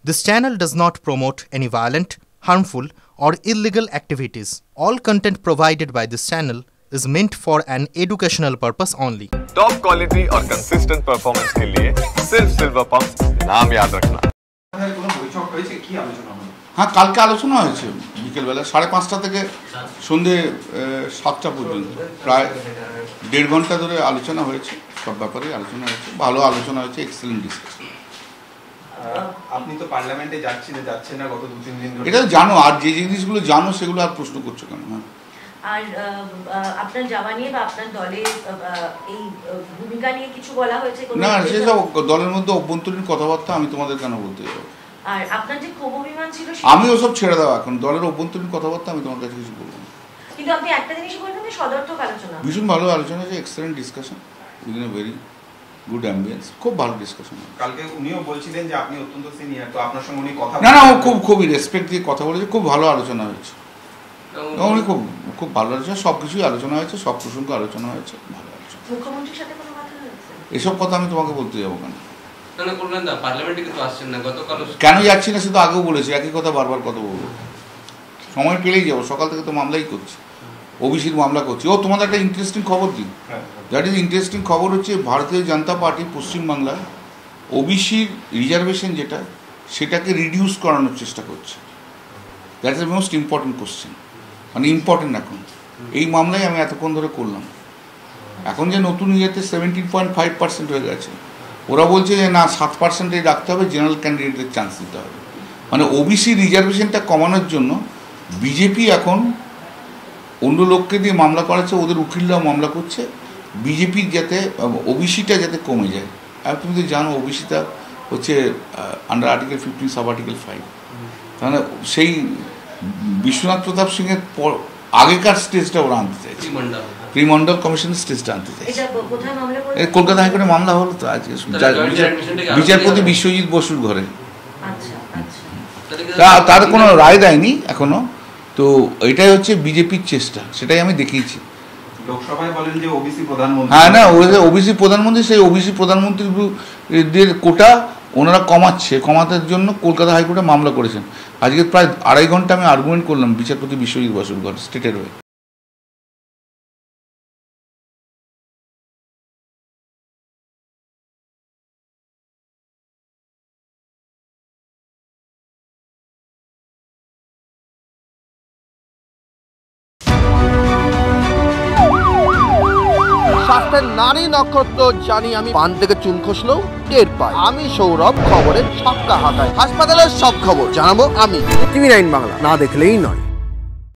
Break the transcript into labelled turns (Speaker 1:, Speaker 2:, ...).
Speaker 1: This channel does not promote any violent, harmful, or illegal activities. All content provided by this channel is meant for an educational purpose only.
Speaker 2: Top quality और consistent performance के लिए सिर्फ silver pump नाम याद रखना।
Speaker 3: हाँ कल के आलोचना হয়েছে বিকেল বেলা 5:30 থেকে সন্ধ্যে 7টা পর্যন্ত প্রায় 1.5 ঘন্টা ধরে আলোচনা হয়েছে সব ব্যাপারে আলোচনা হয়েছে ভালো আলোচনা হয়েছে এক্সেলেন্ট ডিসকাশন।
Speaker 4: আপনি তো পার্লামেন্টে যাচ্ছেন না গত 2-3 দিন ধরে।
Speaker 3: এটা জানো আর যে জিনিসগুলো জানো সেগুলো আর প্রশ্ন করছো কেন?
Speaker 5: আর আপনার যাওয়া নিয়ে বা আপনার দলের এই ভূমিকা নিয়ে কিছু বলা হয়েছে কোনো?
Speaker 3: না সেসব দলের মধ্যে অভ্যন্তরীণ কথাবার্তা আমি তোমাদের কেন বলতে যাব?
Speaker 5: আর আপনার যে ক্ষোভ অভিমান ছিল
Speaker 3: আমি ওসব ছেড়ে দাও এখন দলের অভ্যন্তরীণ কথাবার্তা আমি তোমার কাছে কিছু বলবো না।
Speaker 5: কিন্তু আপনি একটা জিনিস বললেন যে সদর্থক আলোচনা। ভীষণ
Speaker 3: ভালো আলোচনা হয়েছে excellent discussion within a very good ambience খুব ভালো ডিসকাশন।
Speaker 4: কালকে উনিও বলছিলেন যে আপনি অত্যন্ত সিনিয়র তো আপনার সঙ্গে উনি কথা
Speaker 3: না ও খুবই রেসপেক্ট দিয়ে কথা বলেছে খুব ভালো আলোচনা হয়েছে। উনি খুব ভালো আলোচনা সবকিছুই আলোচনা হয়েছে সব প্রসঙ্গ আলোচনা হয়েছে ভালো আলোচনা।
Speaker 5: মুখ্যমন্ত্রীর সাথে কোনো কথা হয়েছে?
Speaker 3: এসব কথা আমি তোমাকে বলতে যাবো কেন?
Speaker 6: কেন
Speaker 3: যাচ্ছি না সে তো আগেও বলেছি একই কথা বারবার কথা বলবো সময় পেলেই যাবো সকাল থেকে তো মামলাই করছি ওবিসির মামলা করছি। ও তোমাদের একটা ইন্টারেস্টিং খবর দিই দ্যাট ইজ ইন্টারেস্টিং খবর হচ্ছে ভারতীয় জনতা পার্টি পশ্চিমবাংলায় ওবিসির রিজার্ভেশন যেটা সেটাকে রিডিউস করানোর চেষ্টা করছে। That is the most important question মানে ইম্পর্টেন্ট এখন এই মামলায় আমি এতক্ষণ ধরে করলাম। এখন যে নতুন ইয়েতে 17.5% হয়ে গেছে ওরা বলছে যে না 7% রাখতে হবে জেনারেল ক্যান্ডিডেটের চান্স দিতে হবে মানে ওবিসি রিজার্ভেশনটা কমানোর জন্য বিজেপি এখন অন্য লোককে দিয়ে মামলা করাচ্ছে ওদের উকিলরাও মামলা করছে বিজেপির যাতে ওবিসিটা যাতে কমে যায়। আর তুমি তো জানো ওবিসিটা হচ্ছে আন্ডার আর্টিকেল 15 সাব আর্টিকেল 5 তাহলে সেই বিশ্বনাথ প্রতাপ সিংয়ের আগেকার স্টেজটা ওরা আনতে চাইছে প্রিমন্ডল কমিশনের স্টেজটা আনতে চাইছে। কলকাতা হাইকোর্টে মামলা হলো তো আজকে বিচারপতি বিশ্বজিৎ বসুর ঘরে তার কোনো রায় দেয়নি এখনো তো এটাই হচ্ছে বিজেপির চেষ্টা সেটাই আমি দেখিয়েছি।
Speaker 4: লোকসভায় বলেন যে ওবিসি প্রধানমন্ত্রী
Speaker 3: হ্যাঁ না ওবিসি প্রধানমন্ত্রী সেই ওবিসি প্রধানমন্ত্রীদের কোটা ওনারা কমানোর জন্য কলকাতা হাইকোর্টে মামলা করেছেন। আজকে প্রায় 2.5 ঘন্টা আমি আর্গুমেন্ট করলাম বিচারপতি বিশ্বজিৎ বসুর ঘর স্টেটের হয়ে।
Speaker 7: নারী নক্ষত্র জানি আমি পান থেকে চুন খসলেও টের পাই। আমি সৌরভ খবরের ছক্কা হাঁকাই হাসপাতালের সব খবর জানাবো আমি। TV9 বাংলা না দেখলেই নয়।